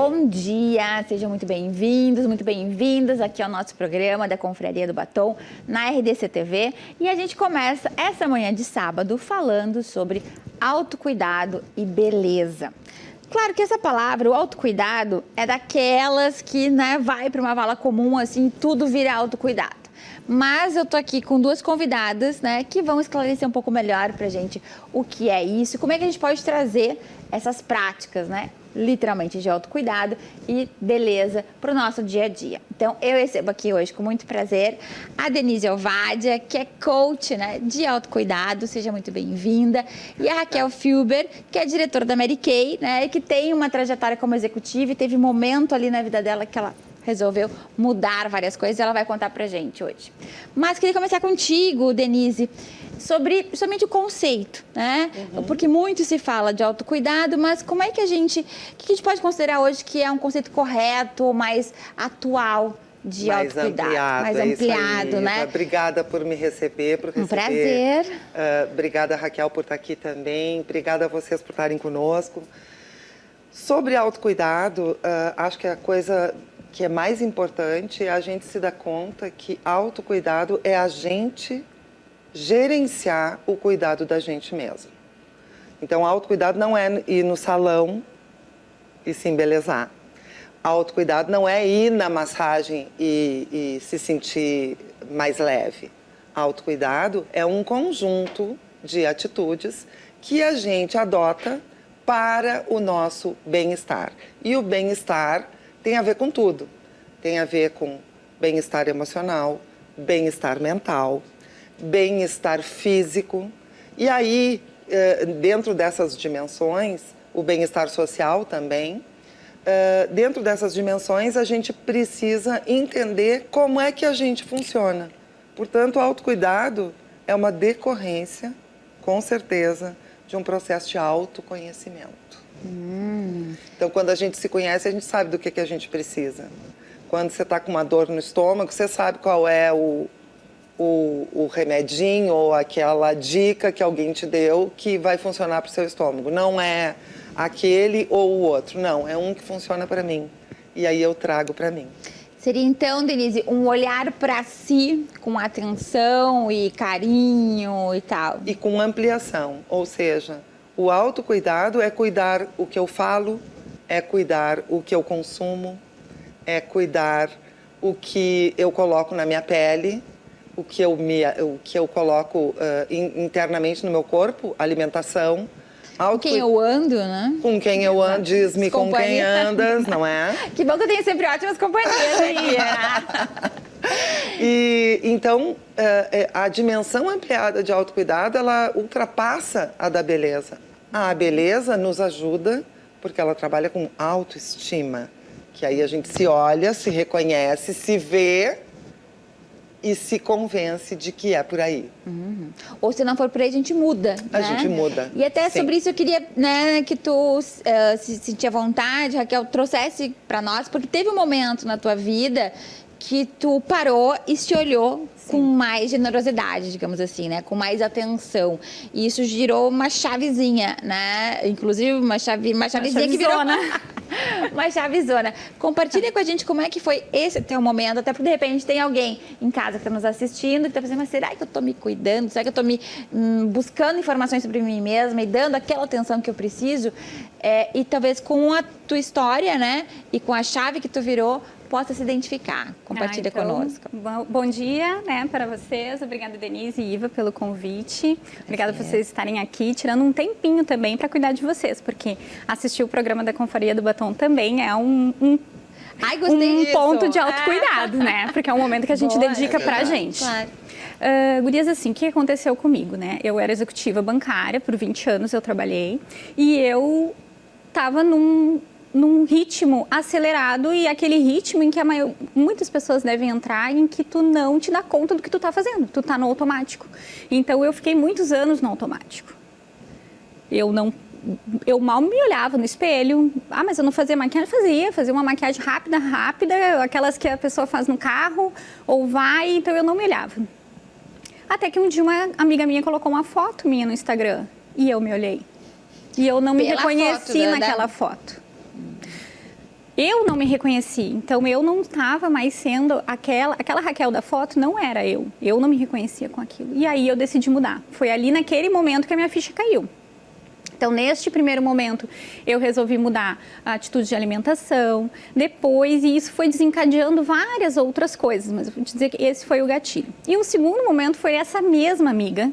bom dia, sejam muito bem-vindos, muito bem-vindas aqui ao nosso programa da Confraria do Batom na RDC TV. E a gente começa essa manhã de sábado falando sobre autocuidado e beleza. Claro que essa palavra, o autocuidado, é daquelas que, né, vai para uma vala comum, assim, tudo vira autocuidado. Mas eu tô aqui com duas convidadas, né, que vão esclarecer um pouco melhor pra gente o que é isso, como é que a gente pode trazer essas práticas, né, literalmente de autocuidado e beleza para o nosso dia a dia. Então, eu recebo aqui hoje com muito prazer a Denise Elvádia, que é coach, né, de autocuidado, seja muito bem-vinda, e a Raquel Filber, que é diretora da Mary Kay, né, e que tem uma trajetória como executiva e teve um momento ali na vida dela que ela resolveu mudar várias coisas e ela vai contar pra gente hoje. Mas queria começar contigo, Denise, sobre somente o conceito, né? Porque muito se fala de autocuidado, mas como é que a gente pode considerar hoje que é um conceito correto, mais atual de autocuidado? Mais ampliado, né? Obrigada por me receber, Um prazer. Obrigada, Raquel, por estar aqui também. Obrigada a vocês por estarem conosco. Sobre autocuidado, acho que a coisa que é mais importante é a gente se dar conta que autocuidado é a gente gerenciar o cuidado da gente mesmo. Então, autocuidado não é ir no salão e se embelezar. Autocuidado não é ir na massagem e se sentir mais leve. Autocuidado é um conjunto de atitudes que a gente adota para o nosso bem-estar. E o bem-estar tem a ver com tudo. Tem a ver com bem-estar emocional, bem-estar mental, bem-estar físico. E aí, dentro dessas dimensões, o bem-estar social também, dentro dessas dimensões, a gente precisa entender como é que a gente funciona. Portanto, o autocuidado é uma decorrência, com certeza, de um processo de autoconhecimento. Então, quando a gente se conhece, a gente sabe do que a gente precisa. Quando você está com uma dor no estômago, você sabe qual é o remedinho ou aquela dica que alguém te deu que vai funcionar para o seu estômago. Não é aquele ou o outro, não. É um que funciona para mim. E aí eu trago para mim. Seria então, Denise, um olhar para si com atenção e carinho e tal. E com ampliação, ou seja, o autocuidado é cuidar o que eu falo, é cuidar o que eu consumo, é cuidar o que eu coloco na minha pele, o que eu coloco internamente no meu corpo, alimentação. Com quem eu ando, né? Com quem eu ando, diz-me com quem andas, não é? Que bom que eu tenho sempre ótimas companhias aí. E então, a dimensão ampliada de autocuidado, ela ultrapassa a da beleza. A beleza nos ajuda, porque ela trabalha com autoestima. Que aí a gente se olha, se reconhece, se vê e se convence de que é por aí. Ou se não for por aí, a gente muda, A né? gente muda. E até Sim. sobre isso eu queria, né, que tu se sentia vontade, Raquel, trouxesse para nós, porque teve um momento na tua vida que tu parou e se olhou com mais generosidade, digamos assim, né? Com mais atenção. E isso girou uma chavezinha, né? Inclusive uma chavezinha que virou uma chavezona. Compartilha com a gente como é que foi esse teu momento, até porque de repente tem alguém em casa que está nos assistindo e está pensando, mas será que eu estou me cuidando? Será que eu estou me buscando informações sobre mim mesma e dando aquela atenção que eu preciso? E talvez com a tua história, né? E com a chave que tu virou, possa se identificar. Compartilha conosco. Bom dia, né, para vocês. Obrigada, Denise e Iva, pelo convite. Obrigada por vocês estarem aqui, tirando um tempinho também para cuidar de vocês, porque assistir o programa da Confraria do Batom também é um ponto de autocuidado, né? Porque é um momento que a gente dedica pra gente. Claro. Gurias, assim, o que aconteceu comigo, né? Eu era executiva bancária, por 20 anos eu trabalhei, e eu estava num ritmo acelerado e aquele ritmo em que muitas pessoas devem entrar em que tu não te dá conta do que tu tá fazendo, tu tá no automático. Então eu fiquei muitos anos no automático. Eu mal me olhava no espelho. Mas eu não fazia maquiagem? Fazia uma maquiagem rápida, aquelas que a pessoa faz no carro ou vai, então eu não me olhava. Até que um dia uma amiga minha colocou uma foto minha no Instagram e eu me olhei. E eu não me reconheci naquela foto. eu não me reconheci. Então, eu não estava mais sendo aquela Raquel da foto, não era eu. Eu não me reconhecia com aquilo. E aí, eu decidi mudar. Foi ali, naquele momento, que a minha ficha caiu. Então, neste primeiro momento, eu resolvi mudar a atitude de alimentação, depois, e isso foi desencadeando várias outras coisas, mas eu vou te dizer que esse foi o gatilho. E o segundo momento foi essa mesma amiga,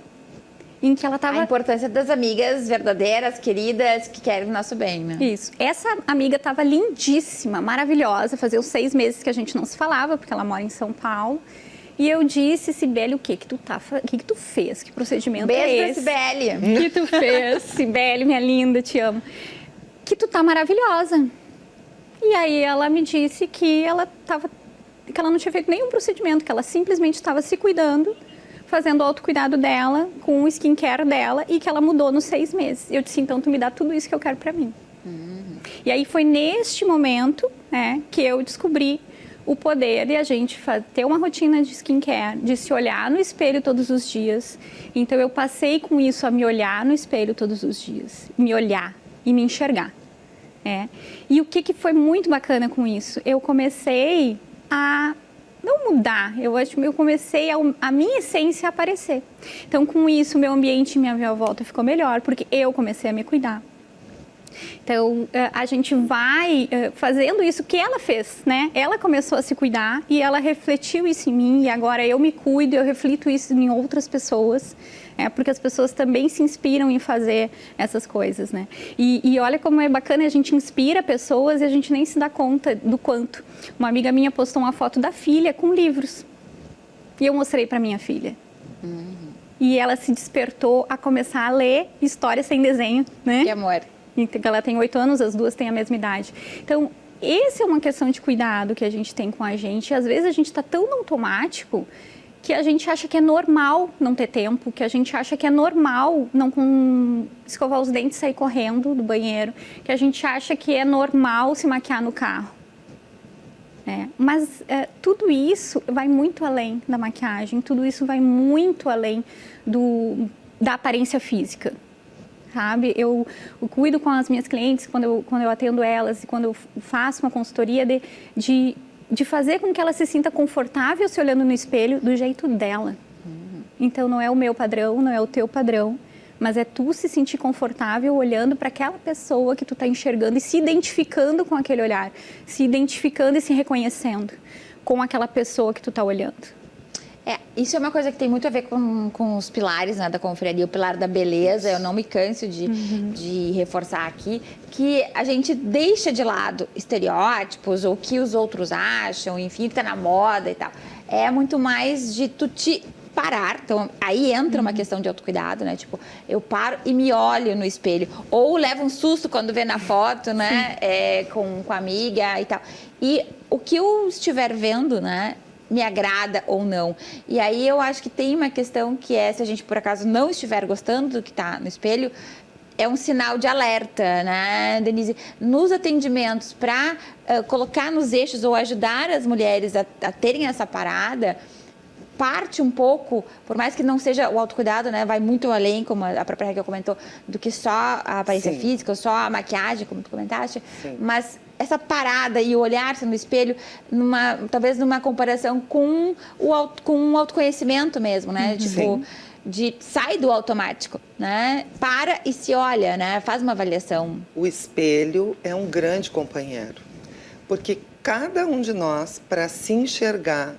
em que ela estava... A importância das amigas verdadeiras, queridas, que querem o nosso bem, né? Isso. Essa amiga estava lindíssima, maravilhosa, fazia uns 6 meses que a gente não se falava, porque ela mora em São Paulo. E eu disse, Cibele, o que tu fez? Que procedimento Beijo é pra esse? Cibele. O que tu fez, Cibele, minha linda, te amo. Que tu tá maravilhosa. E aí ela me disse que ela não tinha feito nenhum procedimento, que ela simplesmente estava se cuidando, fazendo o autocuidado dela, com o skincare dela, e que ela mudou nos 6 meses. Eu disse, então tu me dá tudo isso que eu quero pra mim. E aí foi neste momento, né, que eu descobri o poder de a gente ter uma rotina de skincare, de se olhar no espelho todos os dias. Então, eu passei com isso a me olhar no espelho todos os dias. Me olhar e me enxergar. E o que foi muito bacana com isso? Eu comecei a não mudar, eu comecei a minha essência a aparecer. Então, com isso, o meu ambiente e minha volta ficou melhor, porque eu comecei a me cuidar. Então, a gente vai fazendo isso que ela fez, né? Ela começou a se cuidar e ela refletiu isso em mim, e agora eu me cuido, eu reflito isso em outras pessoas, porque as pessoas também se inspiram em fazer essas coisas, né? E olha como é bacana, a gente inspira pessoas e a gente nem se dá conta do quanto. Uma amiga minha postou uma foto da filha com livros, e eu mostrei para minha filha. E ela se despertou a começar a ler histórias sem desenho, né? Que amor. Ela tem 8 anos, as duas têm a mesma idade. Então, essa é uma questão de cuidado que a gente tem com a gente. E, às vezes, a gente está tão no automático que a gente acha que é normal não ter tempo, que a gente acha que é normal não escovar os dentes e sair correndo do banheiro, que a gente acha que é normal se maquiar no carro. Mas tudo isso vai muito além da maquiagem, tudo isso vai muito além da aparência física. Sabe? Eu cuido com as minhas clientes, quando eu atendo elas e quando eu faço uma consultoria, de fazer com que ela se sinta confortável se olhando no espelho do jeito dela. Então, não é o meu padrão, não é o teu padrão, mas é tu se sentir confortável olhando para aquela pessoa que tu está enxergando e se identificando com aquele olhar, se identificando e se reconhecendo com aquela pessoa que tu está olhando. Isso é uma coisa que tem muito a ver com os pilares, né, da confraria, o pilar da beleza. Eu não me canso de reforçar aqui que a gente deixa de lado estereótipos ou o que os outros acham, enfim, que tá na moda e tal. É muito mais de tu te parar. Então, aí entra uma questão de autocuidado, né? Tipo, eu paro e me olho no espelho. Ou levo um susto quando vê na foto, né? Com a amiga e tal. E o que eu estiver vendo, né? Me agrada ou não. E aí eu acho que tem uma questão que se a gente por acaso não estiver gostando do que está no espelho, é um sinal de alerta, né, Denise? Nos atendimentos, para colocar nos eixos ou ajudar as mulheres a terem essa parada, parte um pouco, por mais que não seja o autocuidado, né, vai muito além, como a própria Raquel comentou, do que só a aparência física, ou só a maquiagem, como tu comentaste, mas essa parada e o olhar-se no espelho, talvez numa comparação com o autoconhecimento mesmo, né? Tipo, sai do automático, né? Para e se olha, né? Faz uma avaliação. O espelho é um grande companheiro, porque cada um de nós, para se enxergar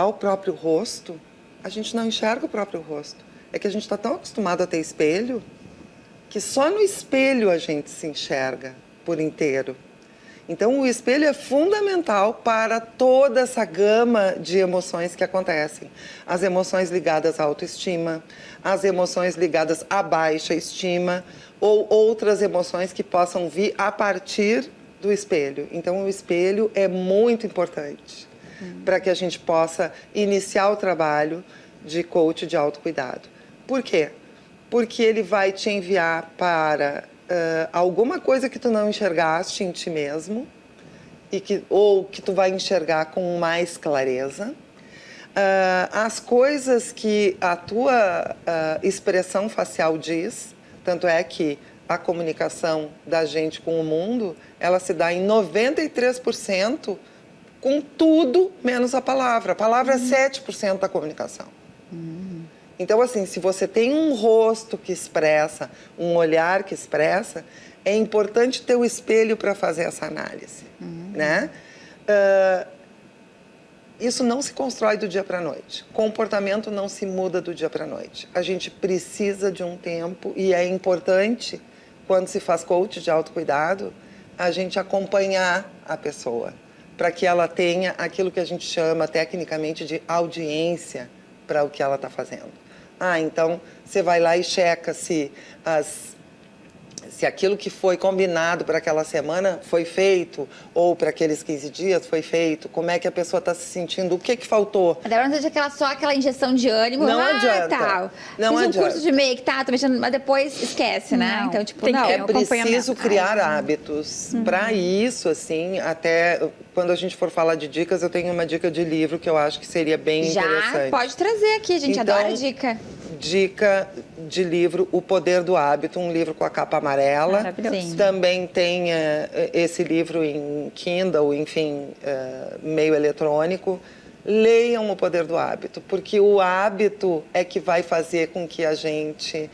o próprio rosto, a gente não enxerga o próprio rosto. É que a gente está tão acostumado a ter espelho, que só no espelho a gente se enxerga por inteiro. Então, o espelho é fundamental para toda essa gama de emoções que acontecem. As emoções ligadas à autoestima, as emoções ligadas à baixa estima, ou outras emoções que possam vir a partir do espelho. Então, o espelho é muito importante para que a gente possa iniciar o trabalho de coach de autocuidado. Por quê? Porque ele vai te enviar para alguma coisa que tu não enxergaste em ti mesmo, ou que tu vai enxergar com mais clareza. As coisas que a tua expressão facial diz, tanto é que a comunicação da gente com o mundo, ela se dá em 93% com tudo menos a palavra. A palavra é 7% da comunicação. Então, assim, se você tem um rosto que expressa, um olhar que expressa, é importante ter o espelho para fazer essa análise, né? Isso não se constrói do dia para a noite. Comportamento não se muda do dia para a noite. A gente precisa de um tempo e é importante, quando se faz coach de autocuidado, a gente acompanhar a pessoa para que ela tenha aquilo que a gente chama tecnicamente de audiência para o que ela está fazendo. Então você vai lá e checa se aquilo que foi combinado para aquela semana foi feito, ou para aqueles 15 dias foi feito, como é que a pessoa está se sentindo, o que faltou. Agora não seja só aquela injeção de ânimo, não adianta. Tal. Não Fiz adianta. um curso de make, tô mexendo, mas depois esquece, né? Não. Então, tipo, Tem não. que É preciso criar hábitos. Para isso, assim, até quando a gente for falar de dicas, eu tenho uma dica de livro que eu acho que seria bem interessante. Já pode trazer aqui, a gente adora dica. Dica de livro O Poder do Hábito, um livro com a capa amarela. Maravilhoso. Sim. Também tem esse livro em Kindle, enfim, meio eletrônico. Leiam O Poder do Hábito, porque o hábito é que vai fazer com que a gente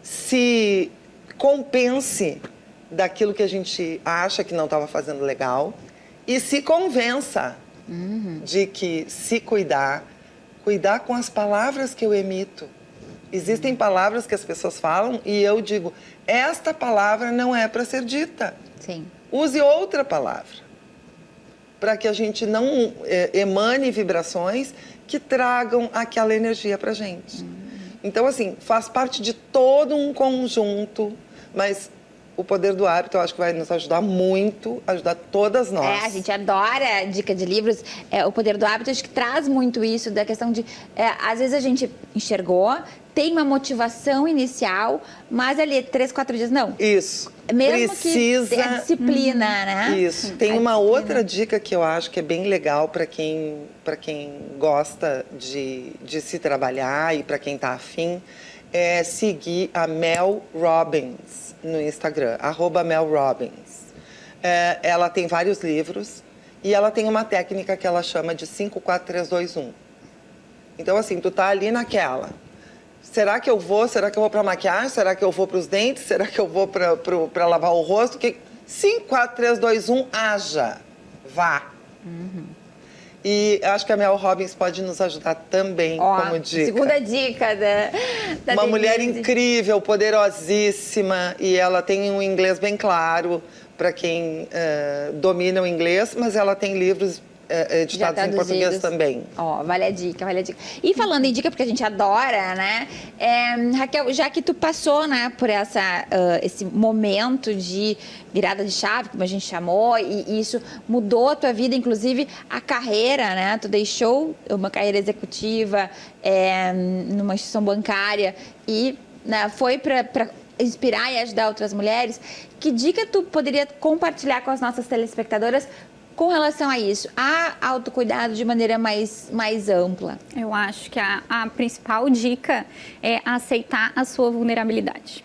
se compense daquilo que a gente acha que não estava fazendo legal e se convença de que se cuidar com as palavras que eu emito. Existem palavras que as pessoas falam e eu digo, esta palavra não é para ser dita. Sim. Use outra palavra, para que a gente não emane vibrações que tragam aquela energia para a gente. Então, assim, faz parte de todo um conjunto, mas o poder do hábito eu acho que vai nos ajudar muito, ajudar todas nós. A gente adora dica de livros. O poder do hábito, acho que traz muito isso da questão de... às vezes a gente enxergou, tem uma motivação inicial, mas ali 3, 4 dias, não. Isso. Mesmo Precisa... que a disciplina, né? Isso. Tem uma outra dica que eu acho que é bem legal para quem gosta de se trabalhar e para quem está afim, é seguir a Mel Robbins no Instagram, @MelRobbins. Ela tem vários livros e ela tem uma técnica que ela chama de 5, 4, 3, 2, 1. Então, assim, tu tá ali naquela. Será que eu vou para maquiagem? Será que eu vou para os dentes? Será que eu vou para lavar o rosto? 5, 4, 3, 2, 1, haja. Vá. E acho que a Mel Robbins pode nos ajudar também como dica. Segunda dica da Uma mulher Denise. incrível, poderosíssima, e ela tem um inglês bem claro para quem domina o inglês, mas ela tem livros editados em português também. Vale a dica, vale a dica. E falando em dica, porque a gente adora, né? Raquel, já que tu passou, né, por esse momento de virada de chave, como a gente chamou, e isso mudou a tua vida, inclusive a carreira, né? Tu deixou uma carreira executiva numa instituição bancária e, né, foi para inspirar e ajudar outras mulheres. Que dica tu poderia compartilhar com as nossas telespectadoras com relação a isso, a autocuidado de maneira mais ampla? Eu acho que a principal dica é aceitar a sua vulnerabilidade.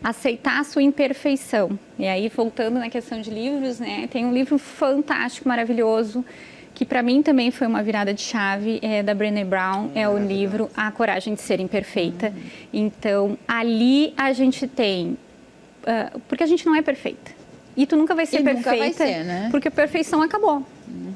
Aceitar a sua imperfeição. E aí, voltando na questão de livros, né? Tem um livro fantástico, maravilhoso, que para mim também foi uma virada de chave, da Brené Brown, é o livro A Coragem de Ser Imperfeita. Então, ali a gente tem... porque a gente não é perfeita. E tu nunca vai ser perfeita, nunca vai ser, né? Porque a perfeição acabou,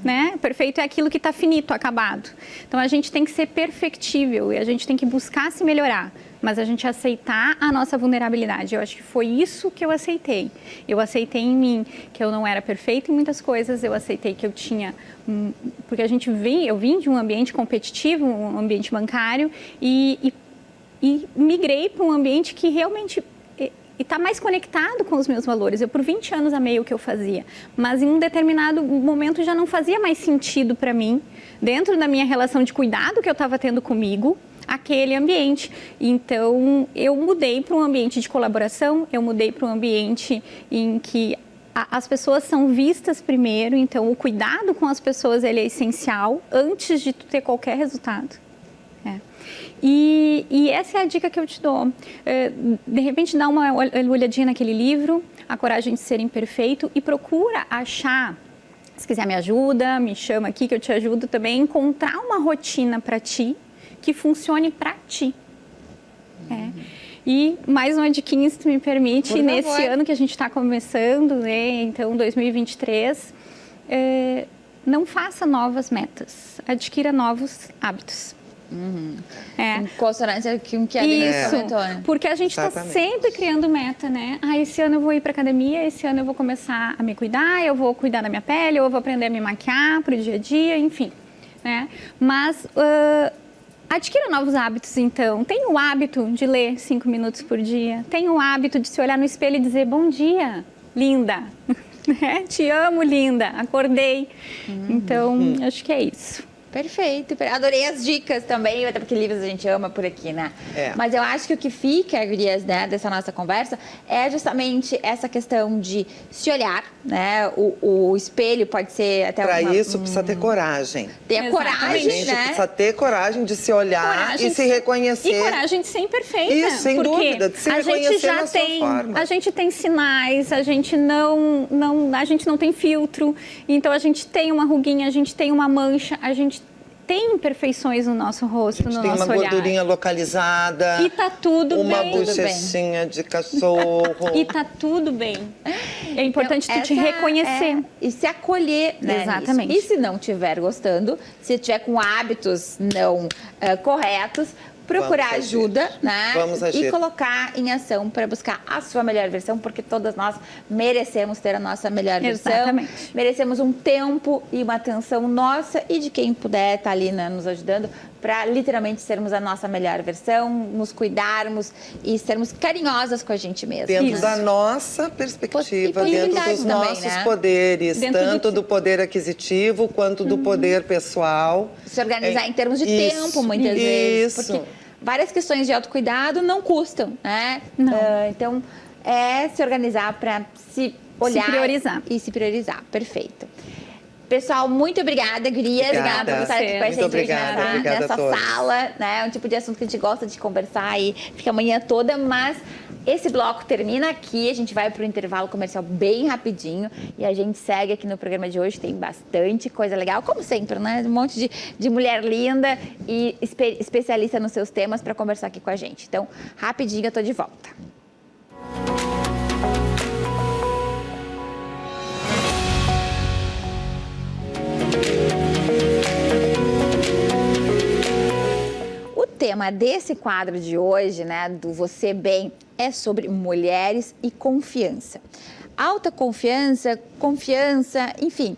né? Perfeito é aquilo que está finito, acabado. Então, a gente tem que ser perfectível e a gente tem que buscar se melhorar, mas a gente aceitar a nossa vulnerabilidade. Eu acho que foi isso que eu aceitei. Eu aceitei em mim que eu não era perfeita em muitas coisas, eu aceitei que eu tinha... Porque eu vim de um ambiente competitivo, um ambiente bancário, e migrei para um ambiente que realmente... E está mais conectado com os meus valores. Eu, por 20 anos, amei o que eu fazia. Mas, em um determinado momento, já não fazia mais sentido para mim, dentro da minha relação de cuidado que eu estava tendo comigo, aquele ambiente. Então, eu mudei para um ambiente de colaboração, eu mudei para um ambiente em que as pessoas são vistas primeiro. Então, o cuidado com as pessoas ele é essencial antes de tu ter qualquer resultado. E essa é a dica que eu te dou. De repente, dá uma olhadinha naquele livro, A Coragem de Ser Imperfeito, e procura achar, se quiser me ajuda, me chama aqui que eu te ajudo também, a encontrar uma rotina para ti que funcione para ti. E mais uma diquinha, se tu me permite, nesse ano que a gente está começando, né, então 2023, não faça novas metas, adquira novos hábitos. Em consonância com o que a Denise comentou, né? Porque a gente está sempre criando meta, né? Esse ano eu vou ir para academia, esse ano eu vou começar a me cuidar, eu vou cuidar da minha pele, eu vou aprender a me maquiar para o dia a dia, enfim, né? Mas adquira novos hábitos, então. Tenha o hábito de ler 5 minutos por dia. Tenha o hábito de se olhar no espelho e dizer, bom dia, linda. Te amo, linda. Acordei. Então, acho que é isso. Perfeito. Adorei as dicas também, até porque livros a gente ama por aqui, né? Mas eu acho que o que fica, gurias, né, dessa nossa conversa é justamente essa questão de se olhar, né? O espelho pode ser até Para isso, precisa ter coragem. Ter a coragem, gente, né? precisa ter coragem de se olhar e se reconhecer. E coragem de ser imperfeita. Isso, sem dúvida, de se reconhecer na sua forma. A gente tem sinais, a gente não tem filtro, então a gente tem uma ruguinha, a gente tem uma mancha, a gente tem imperfeições no nosso rosto, no nosso olhar. Tem uma gordurinha localizada. E tá tudo bem. Uma bochechinha de cachorro. E tá tudo bem. É importante tu te reconhecer. E se acolher, né? Exatamente. Nisso. E se não estiver gostando, se estiver com hábitos não corretos, procurar ajuda, né? Vamos agir. E colocar em ação para buscar a sua melhor versão, porque todas nós merecemos ter a nossa melhor versão. Exatamente. Merecemos um tempo e uma atenção nossa e de quem puder estar ali, né, nos ajudando para literalmente sermos a nossa melhor versão, nos cuidarmos e sermos carinhosas com a gente mesma. Dentro da nossa perspectiva, dentro dos também, nossos né? poderes, Dentro tanto do poder aquisitivo quanto do poder pessoal. Se organizar em termos de tempo, muitas vezes. Porque várias questões de autocuidado não custam, né? Não. Então, se organizar para se olhar. Se priorizar. E se priorizar. Perfeito. Pessoal, muito obrigada, gurias. Obrigada por estar aqui com a gente nessa sala, né? É um tipo de assunto que a gente gosta de conversar e fica a manhã toda, mas esse bloco termina aqui, a gente vai para o intervalo comercial bem rapidinho e a gente segue aqui no programa de hoje, tem bastante coisa legal, como sempre, né? Um monte de mulher linda e especialista nos seus temas para conversar aqui com a gente. Então, rapidinho, eu tô de volta. O tema desse quadro de hoje, né, do Você Bem, é sobre mulheres e confiança. Alta confiança, enfim,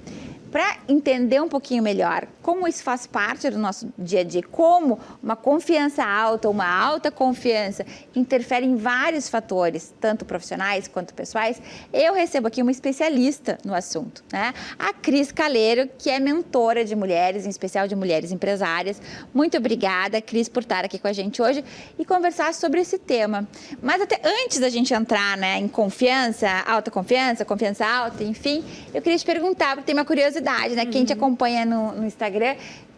para entender um pouquinho melhor como isso faz parte do nosso dia a dia, como uma confiança alta, uma alta confiança interfere em vários fatores, tanto profissionais quanto pessoais, eu recebo aqui uma especialista no assunto, né? A Cris Caleiro, que é mentora de mulheres, em especial de mulheres empresárias. Muito obrigada, Cris, por estar aqui com a gente hoje e conversar sobre esse tema. Mas até antes da gente entrar, né, em confiança confiança alta, enfim, eu queria te perguntar, porque tem uma curiosidade, né? Quem te acompanha no Instagram,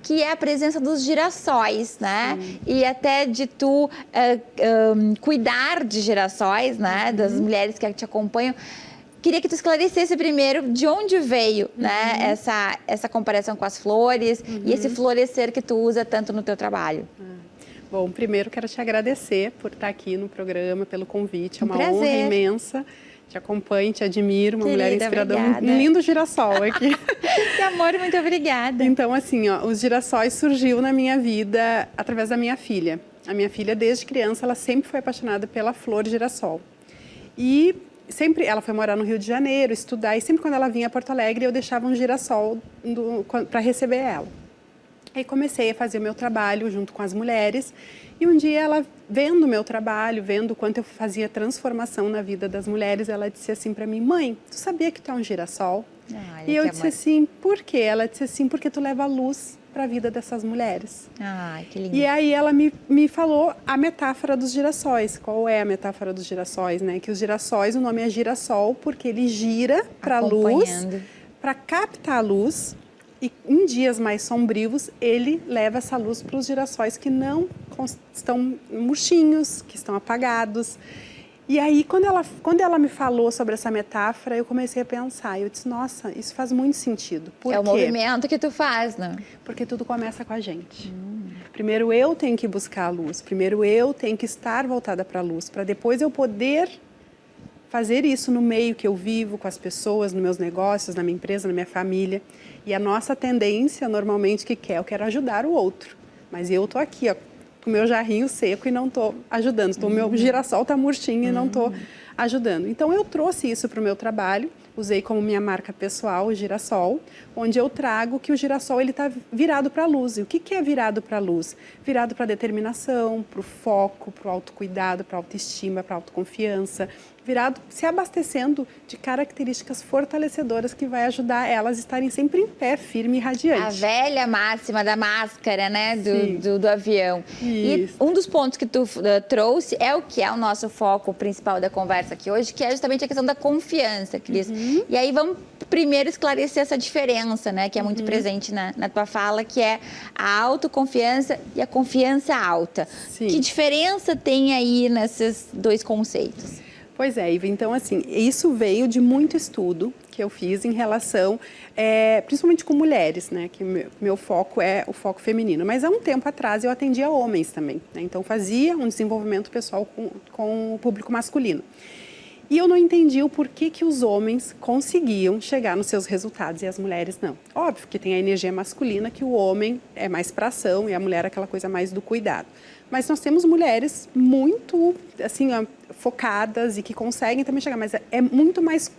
que é a presença dos girassóis, né? E até de tu cuidar de girassóis, né? Das mulheres que te acompanham. Queria que tu esclarecesse primeiro de onde veio, né? Essa comparação com as flores e esse florescer que tu usa tanto no teu trabalho. Bom, primeiro quero te agradecer por estar aqui no programa, pelo convite. É uma prazer. honra imensa. Te acompanho, te admiro, uma mulher inspiradora, obrigada. Um lindo girassol aqui. Que amor, muito obrigada. Então, assim, ó, os girassóis surgiu na minha vida através da minha filha. A minha filha, desde criança, ela sempre foi apaixonada pela flor girassol. E sempre, ela foi morar no Rio de Janeiro, estudar, e sempre quando ela vinha a Porto Alegre, eu deixava um girassol para receber ela. Aí comecei a fazer o meu trabalho junto com as mulheres, e um dia ela, vendo o meu trabalho, vendo o quanto eu fazia transformação na vida das mulheres, ela disse assim para mim: mãe, tu sabia que tu é um girassol? E eu disse assim: por quê? Ela disse assim: porque tu leva luz para a vida dessas mulheres. Ai, que lindo. E aí ela me falou a metáfora dos girassóis. Qual é a metáfora dos girassóis, né? Que os girassóis, o nome é girassol porque ele gira para a luz, para captar a luz e em dias mais sombrios, ele leva essa luz para os girassóis que não estão murchinhos, que estão apagados. E aí, quando ela me falou sobre essa metáfora, eu comecei a pensar. Eu disse, nossa, isso faz muito sentido. Por quê? É o movimento que tu faz, né? Porque tudo começa com a gente. Primeiro eu tenho que buscar a luz. Primeiro eu tenho que estar voltada para a luz. Para depois eu poder fazer isso no meio que eu vivo, com as pessoas, nos meus negócios, na minha empresa, na minha família. E a nossa tendência, normalmente, eu quero ajudar o outro. Mas eu tô aqui, ó, com o meu jarrinho seco e não estou ajudando. O meu girassol está murchinho e não estou ajudando. Então, eu trouxe isso para o meu trabalho, usei como minha marca pessoal o girassol, onde eu trago que o girassol está virado para a luz. E o que é virado para a luz? Virado para a determinação, para o foco, para o autocuidado, para a autoestima, para a autoconfiança, virado, se abastecendo de características fortalecedoras que vai ajudar elas a estarem sempre em pé, firme e radiante. A velha máxima da máscara, né, do avião. Isso. E um dos pontos que tu trouxe é o que é o nosso foco principal da conversa aqui hoje, que é justamente a questão da confiança, Cris. E aí vamos primeiro esclarecer essa diferença, né, que é muito presente na tua fala, que é a autoconfiança e a confiança alta. Sim. Que diferença tem aí nesses dois conceitos? Pois é, Iva, então assim, isso veio de muito estudo que eu fiz em relação, principalmente com mulheres, né, que meu foco é o foco feminino, mas há um tempo atrás eu atendia homens também, né, então fazia um desenvolvimento pessoal com o público masculino. E eu não entendi o porquê que os homens conseguiam chegar nos seus resultados e as mulheres não. Óbvio que tem a energia masculina, que o homem é mais pra ação e a mulher é aquela coisa mais do cuidado. Mas nós temos mulheres muito, assim, focadas e que conseguem também chegar, mas é muito mais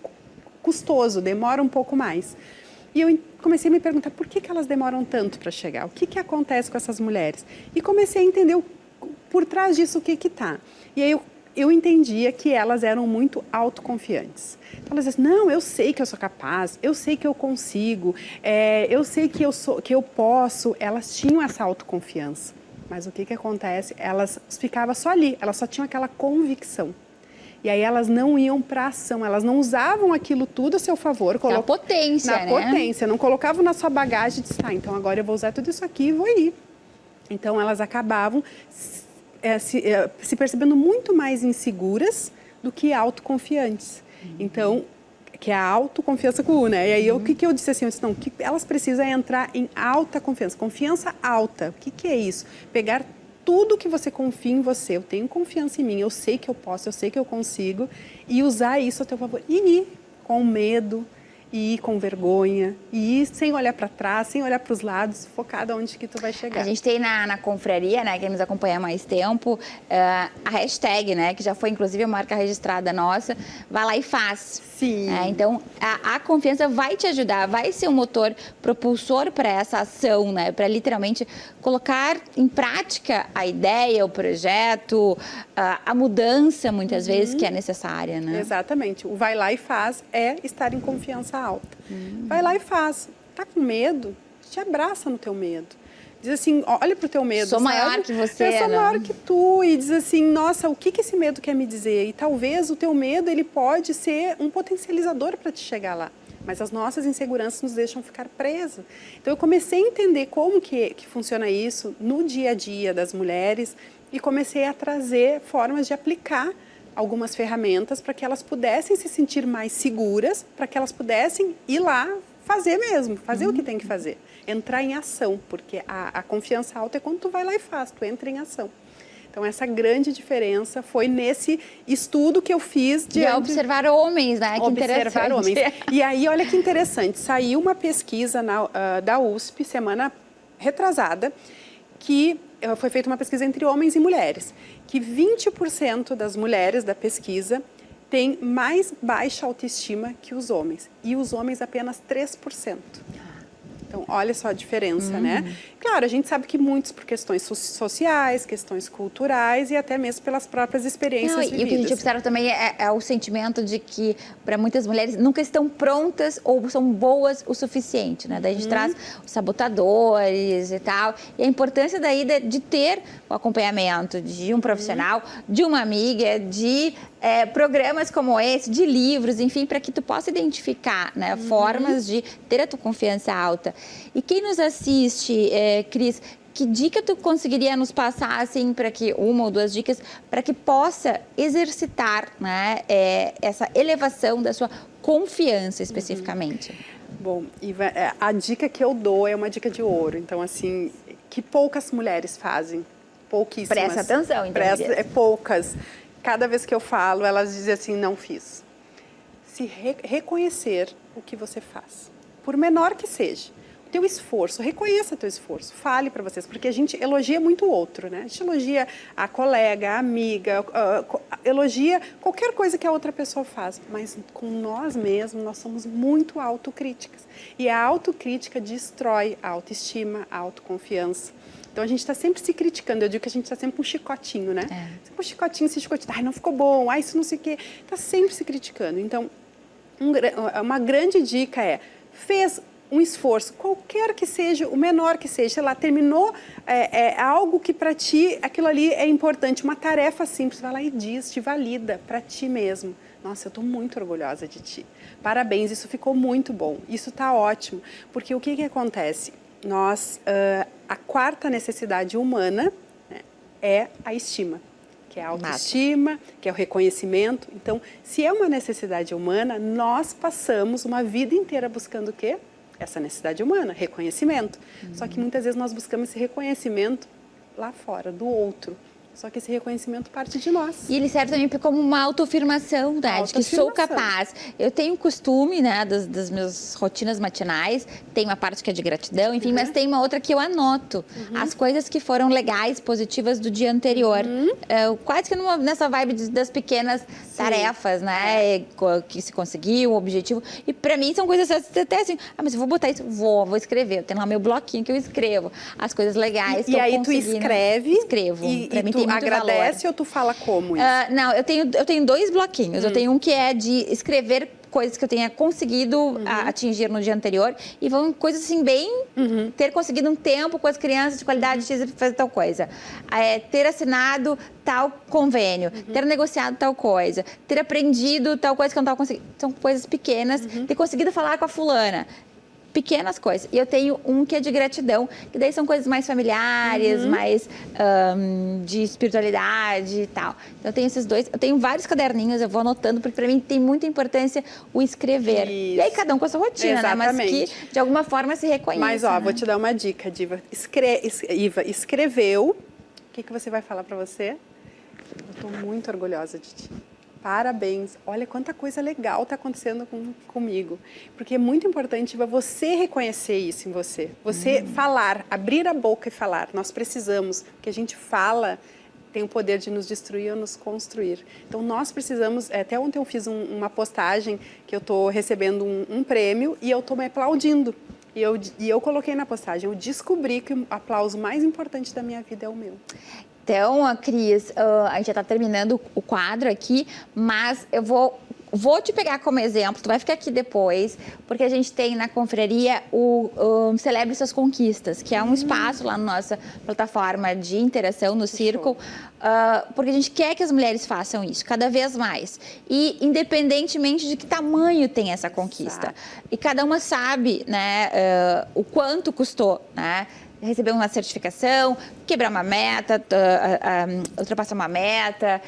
custoso, demora um pouco mais. E eu comecei a me perguntar por que elas demoram tanto para chegar, o que acontece com essas mulheres? E comecei a entender por trás disso o que está. E aí eu entendia que elas eram muito autoconfiantes. Então, elas diziam, não, eu sei que eu sou capaz, eu sei que eu consigo, eu sei que eu posso. Elas tinham essa autoconfiança. Mas o que acontece? Elas ficavam só ali, elas só tinham aquela convicção. E aí elas não iam para ação, elas não usavam aquilo tudo a seu favor. Na potência, né? Na potência, não colocavam na sua bagagem e disse, tá, então agora eu vou usar tudo isso aqui e vou ir. Então elas acabavam se percebendo muito mais inseguras do que autoconfiantes. Então, que é a autoconfiança com o, né? E aí, o que eu disse assim? Eu disse, não, que elas precisam entrar em alta confiança. Confiança alta. O que é isso? Pegar tudo que você confia em você. Eu tenho confiança em mim, eu sei que eu posso, eu sei que eu consigo. E usar isso a teu favor. E ir com medo, e ir com vergonha, e ir sem olhar para trás, sem olhar para os lados, focada onde que tu vai chegar. A gente tem na confraria, né, quem nos acompanha há mais tempo, a hashtag, né, que já foi inclusive a marca registrada nossa, vai lá e faz. Sim. Então, a confiança vai te ajudar, vai ser um motor propulsor para essa ação, né, para literalmente colocar em prática a ideia, o projeto, a mudança, muitas vezes, que é necessária, né? Exatamente. O vai lá e faz é estar em confiança alta. Vai lá e faz. Tá com medo? Te abraça no teu medo. Diz assim, olha pro teu medo, sou sabe? maior que você, Eu sou né? maior que tu. E diz assim, nossa, o que esse medo quer me dizer? E talvez o teu medo, ele pode ser um potencializador para te chegar lá. Mas as nossas inseguranças nos deixam ficar presos. Então, eu comecei a entender como que funciona isso no dia a dia das mulheres e comecei a trazer formas de aplicar algumas ferramentas para que elas pudessem se sentir mais seguras, para que elas pudessem ir lá fazer mesmo, fazer o que tem que fazer. Entrar em ação, porque a confiança alta é quando tu vai lá e faz, tu entra em ação. Então, essa grande diferença foi nesse estudo que eu fiz de observar homens, né? Que observar homens. E aí, olha que interessante, saiu uma pesquisa da USP, semana retrasada, que foi feita uma pesquisa entre homens e mulheres, que 20% das mulheres da pesquisa têm mais baixa autoestima que os homens, e os homens apenas 3%. Então, olha só a diferença, né? Claro, a gente sabe que muitos por questões sociais, questões culturais e até mesmo pelas próprias experiências vividas. E o que a gente observa também é o sentimento de que, para muitas mulheres, nunca estão prontas ou são boas o suficiente, né? Daí a gente traz os sabotadores e tal. E a importância daí de ter o acompanhamento de um profissional, de uma amiga, de programas como esse, de livros, enfim, para que tu possa identificar, né, formas de ter a tua confiança alta. E quem nos assiste, Cris, que dica tu conseguiria nos passar, assim, para que, uma ou duas dicas, para que possa exercitar, né, essa elevação da sua confiança especificamente? Bom, Iva, a dica que eu dou é uma dica de ouro. Então, assim, que poucas mulheres fazem. Pouquíssimas. Presta atenção, então. Poucas. Cada vez que eu falo, elas dizem assim, não fiz. Se reconhecer o que você faz, por menor que seja. O teu esforço, reconheça teu esforço, fale para vocês, porque a gente elogia muito o outro, né? A gente elogia a colega, a amiga, elogia qualquer coisa que a outra pessoa faz, mas com nós mesmos, nós somos muito autocríticas. E a autocrítica destrói a autoestima, a autoconfiança. Então, a gente está sempre se criticando. Eu digo que a gente está sempre com um chicotinho, né? Sempre um chicotinho, se chicotinho. Ai, não ficou bom. Ai, isso não sei o quê. Está sempre se criticando. Então, uma grande dica fez um esforço, qualquer que seja, o menor que seja, sei lá, terminou algo que para ti, aquilo ali é importante, uma tarefa simples, vai lá e diz, te valida para ti mesmo. Nossa, eu estou muito orgulhosa de ti. Parabéns, isso ficou muito bom. Isso está ótimo. Porque o que acontece? A quarta necessidade humana, né, é a estima, que é a autoestima, que é o reconhecimento. Então, se é uma necessidade humana, nós passamos uma vida inteira buscando o quê? Essa necessidade humana, reconhecimento. Só que muitas vezes nós buscamos esse reconhecimento lá fora, do outro. Só que esse reconhecimento parte de nós. E ele serve também como uma autoafirmação, né? De que sou capaz. Eu tenho costume, né, das minhas rotinas matinais, tem uma parte que é de gratidão, enfim, mas tem uma outra que eu anoto. As coisas que foram legais, positivas do dia anterior. Quase que nessa vibe das pequenas tarefas, né? Que se conseguiu, um objetivo. E pra mim são coisas até assim, mas eu vou botar isso, vou escrever. Eu tenho lá meu bloquinho que eu escrevo. As coisas legais que eu consegui. E aí tu escreve. Escrevo. Pra mim tem muito agradece valor. Ou tu fala como isso? Não, eu tenho dois bloquinhos. Eu tenho um que é de escrever coisas que eu tenha conseguido atingir no dia anterior e vão coisas assim bem ter conseguido um tempo com as crianças de qualidade de fazer tal coisa, ter assinado tal convênio, ter negociado tal coisa, ter aprendido tal coisa que eu não estava conseguindo. São coisas pequenas, ter conseguido falar com a fulana. Pequenas coisas. E eu tenho um que é de gratidão, que daí são coisas mais familiares, mais de espiritualidade e tal. Então eu tenho esses dois. Eu tenho vários caderninhos, eu vou anotando, porque para mim tem muita importância o escrever. Isso. E aí cada um com a sua rotina, né? Mas que de alguma forma se reconhece. Mas ó, vou te dar uma dica, Iva. Iva, escreveu. O que você vai falar para você? Eu estou muito orgulhosa de ti. Parabéns. Olha quanta coisa legal está acontecendo comigo. Porque é muito importante você reconhecer isso em você. Você falar, abrir a boca e falar. Nós precisamos, porque a gente fala tem o poder de nos destruir ou nos construir. Então, nós precisamos... Até ontem eu fiz uma postagem que eu estou recebendo um prêmio e eu estou me aplaudindo. E eu coloquei na postagem, eu descobri que o aplauso mais importante da minha vida é o meu. Então, Cris, a gente já está terminando o quadro aqui, mas eu vou te pegar como exemplo, tu vai ficar aqui depois, porque a gente tem na confraria o Celebre Suas Conquistas, que é um espaço lá na nossa plataforma de interação no Círculo, porque a gente quer que as mulheres façam isso cada vez mais. E independentemente de que tamanho tem essa conquista. Exato. E cada uma sabe, né, o quanto custou, né? Receber uma certificação, quebrar uma meta, ultrapassar uma meta,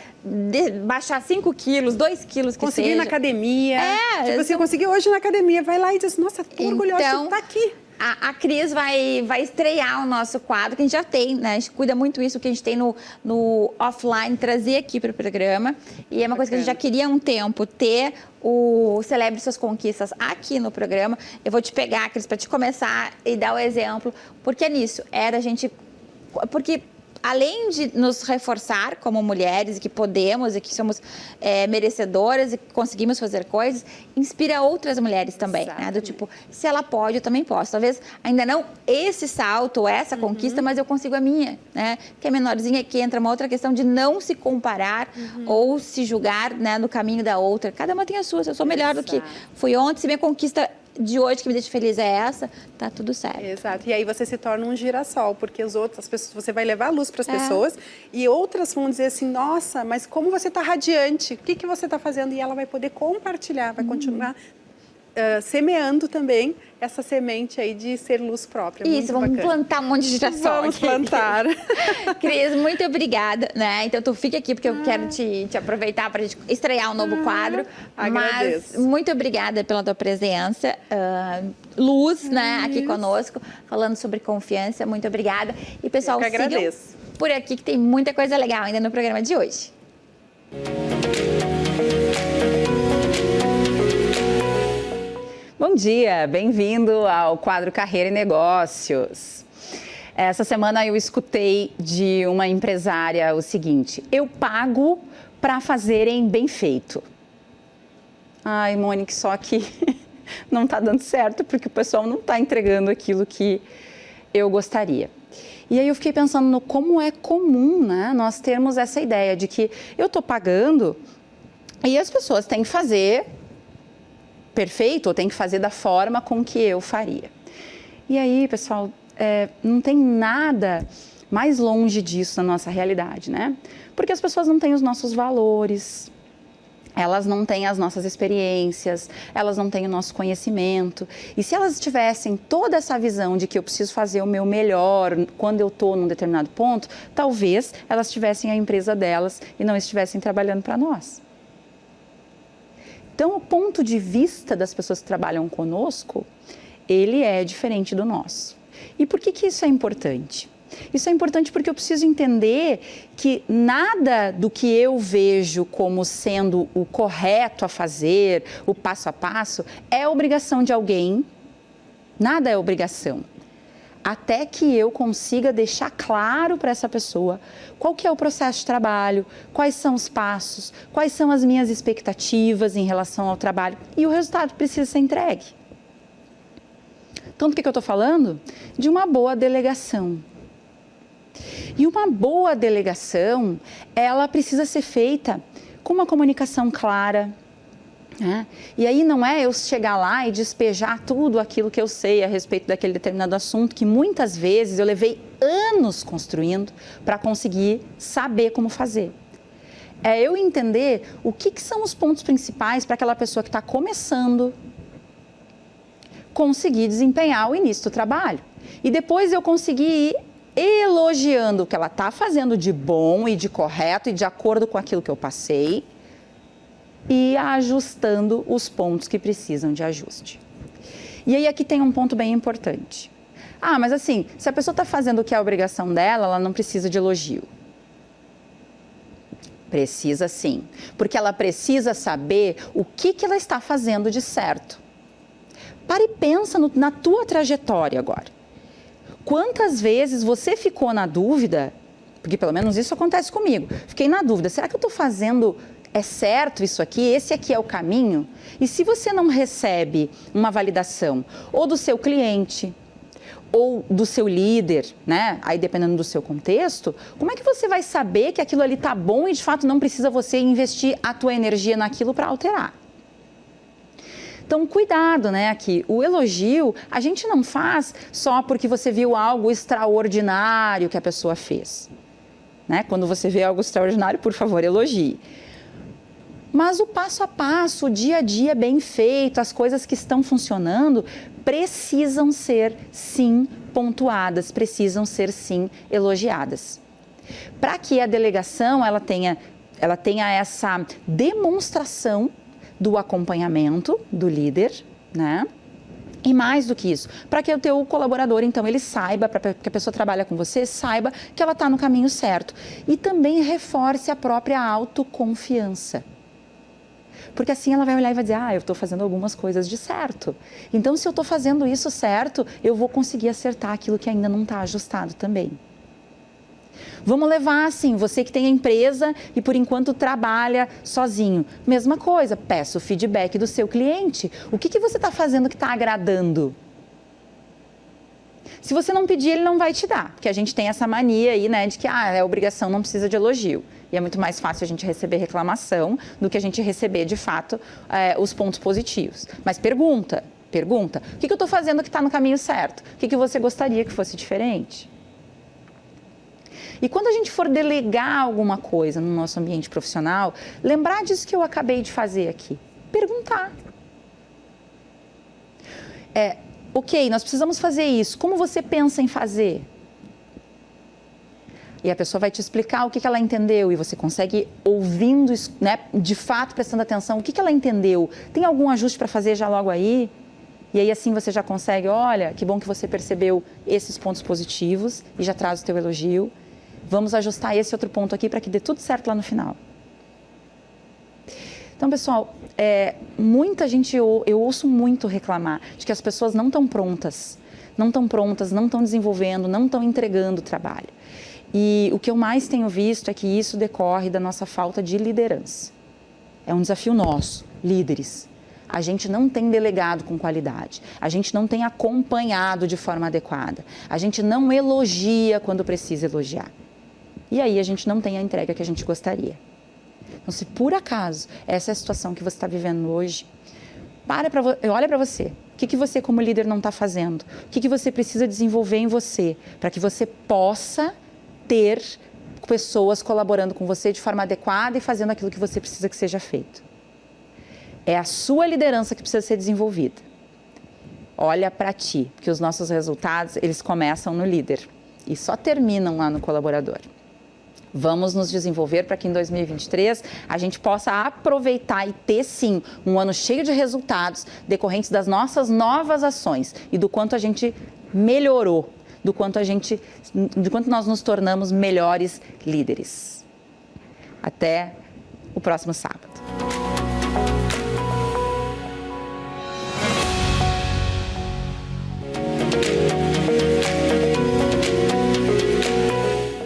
baixar 5 quilos, 2 quilos que conseguir seja. Na academia. Tipo assim, consegui hoje na academia. Vai lá e diz, nossa, tô orgulhosa de estar aqui. A Cris vai estrear o nosso quadro, que a gente já tem, né? A gente cuida muito isso, que a gente tem no offline, trazer aqui para o programa. E é uma coisa que a gente já queria há um tempo, ter o Celebre Suas Conquistas aqui no programa. Eu vou te pegar, Cris, para te começar e dar o exemplo, porque é nisso, da gente... Porque... além de nos reforçar como mulheres e que podemos e que somos merecedoras e que conseguimos fazer coisas, inspira outras mulheres também, né? Do tipo, se ela pode, eu também posso. Talvez ainda não esse salto, essa conquista, mas eu consigo a minha, né? Que é menorzinha, que entra uma outra questão de não se comparar ou se julgar, né, no caminho da outra. Cada uma tem a sua. Se eu sou melhor do que fui ontem, se minha conquista de hoje que me deixa feliz é essa, tá tudo certo. Exato. E aí você se torna um girassol, porque as pessoas, você vai levar a luz para as pessoas e outras vão dizer assim, nossa, mas como você está radiante, o que você está fazendo? E ela vai poder compartilhar, vai continuar semeando também essa semente aí de ser luz própria. Isso, vamos plantar um monte de girassol. Vamos aqui. plantar. Cris, muito obrigada, né? Então tu fica aqui porque eu quero te aproveitar para a gente estrear um novo quadro. Agradeço. Mas muito obrigada pela tua presença. Luz, né, aqui conosco, falando sobre confiança. Muito obrigada. E pessoal, eu que agradeço. sigam por aqui que tem muita coisa legal ainda no programa de hoje. Bom dia, bem-vindo ao quadro Carreira e Negócios. Essa semana eu escutei de uma empresária o seguinte: eu pago para fazerem bem feito. Ai, Mônica, só que não está dando certo porque o pessoal não está entregando aquilo que eu gostaria. E aí eu fiquei pensando no como é comum, né, nós termos essa ideia de que eu estou pagando e as pessoas têm que fazer perfeito ou tem que fazer da forma com que eu faria. E aí, pessoal, não tem nada mais longe disso na nossa realidade, né? Porque as pessoas não têm os nossos valores, elas não têm as nossas experiências, elas não têm o nosso conhecimento. E se elas tivessem toda essa visão de que eu preciso fazer o meu melhor quando eu estou num determinado ponto, talvez elas tivessem a empresa delas e não estivessem trabalhando para nós. Então, o ponto de vista das pessoas que trabalham conosco, ele é diferente do nosso. E por que isso é importante? Isso é importante porque eu preciso entender que nada do que eu vejo como sendo o correto a fazer, o passo a passo, é obrigação de alguém. Nada é obrigação. Até que eu consiga deixar claro para essa pessoa qual que é o processo de trabalho, quais são os passos, quais são as minhas expectativas em relação ao trabalho e o resultado precisa ser entregue. Então, do que eu estou falando? De uma boa delegação. E uma boa delegação, ela precisa ser feita com uma comunicação clara, né? E aí não é eu chegar lá e despejar tudo aquilo que eu sei a respeito daquele determinado assunto, que muitas vezes eu levei anos construindo para conseguir saber como fazer. É eu entender o que são os pontos principais para aquela pessoa que está começando conseguir desempenhar o início do trabalho. E depois eu conseguir ir elogiando o que ela está fazendo de bom e de correto e de acordo com aquilo que eu passei, e ajustando os pontos que precisam de ajuste. E aí aqui tem um ponto bem importante. Ah, mas assim, se a pessoa está fazendo o que é a obrigação dela, ela não precisa de elogio. Precisa sim, porque ela precisa saber o que ela está fazendo de certo. Para e pensa na tua trajetória agora. Quantas vezes você ficou na dúvida, porque pelo menos isso acontece comigo, fiquei na dúvida, será que eu estou fazendo... É certo isso aqui? Esse aqui é o caminho? E se você não recebe uma validação ou do seu cliente ou do seu líder, né? Aí dependendo do seu contexto, como é que você vai saber que aquilo ali tá bom e de fato não precisa você investir a tua energia naquilo para alterar? Então, cuidado, né, aqui. O elogio a gente não faz só porque você viu algo extraordinário que a pessoa fez, né? Quando você vê algo extraordinário, por favor, elogie. Mas o passo a passo, o dia a dia bem feito, as coisas que estão funcionando, precisam ser, sim, pontuadas, precisam ser, sim, elogiadas. Para que a delegação ela tenha essa demonstração do acompanhamento do líder, né? E mais do que isso, para que o teu colaborador, então, ele saiba, para que a pessoa que trabalha com você, saiba que ela está no caminho certo. E também reforce a própria autoconfiança. Porque assim ela vai olhar e vai dizer, eu estou fazendo algumas coisas de certo. Então, se eu estou fazendo isso certo, eu vou conseguir acertar aquilo que ainda não está ajustado também. Vamos levar assim, você que tem a empresa e por enquanto trabalha sozinho. Mesma coisa, peça o feedback do seu cliente. O que você está fazendo que está agradando? Se você não pedir, ele não vai te dar. Porque a gente tem essa mania aí, né, de que é obrigação, não precisa de elogio. E é muito mais fácil a gente receber reclamação do que a gente receber, de fato, os pontos positivos. Mas pergunta, Pergunta, o que eu estou fazendo que está no caminho certo? O que você gostaria que fosse diferente? E quando a gente for delegar alguma coisa no nosso ambiente profissional, lembrar disso que eu acabei de fazer aqui. Perguntar. Ok, nós precisamos fazer isso. Como você pensa em fazer? E a pessoa vai te explicar o que ela entendeu e você consegue, ouvindo, né, de fato, prestando atenção, o que ela entendeu. Tem algum ajuste para fazer já logo aí? E aí assim você já consegue, olha, que bom que você percebeu esses pontos positivos e já traz o teu elogio. Vamos ajustar esse outro ponto aqui para que dê tudo certo lá no final. Então, pessoal, muita gente, eu ouço muito reclamar de que as pessoas não estão prontas, não estão desenvolvendo, não estão entregando o trabalho. E o que eu mais tenho visto é que isso decorre da nossa falta de liderança. É um desafio nosso, líderes. A gente não tem delegado com qualidade, a gente não tem acompanhado de forma adequada, a gente não elogia quando precisa elogiar. E aí a gente não tem a entrega que a gente gostaria. Então, se por acaso essa é a situação que você está vivendo hoje, olha para você. O que você como líder não está fazendo? O que você precisa desenvolver em você para que você possa ter pessoas colaborando com você de forma adequada e fazendo aquilo que você precisa que seja feito. É a sua liderança que precisa ser desenvolvida. Olha para ti, porque os nossos resultados, eles começam no líder e só terminam lá no colaborador. Vamos nos desenvolver para que em 2023 a gente possa aproveitar e ter, sim, um ano cheio de resultados decorrentes das nossas novas ações e do quanto a gente melhorou, do quanto nós nos tornamos melhores líderes. Até o próximo sábado.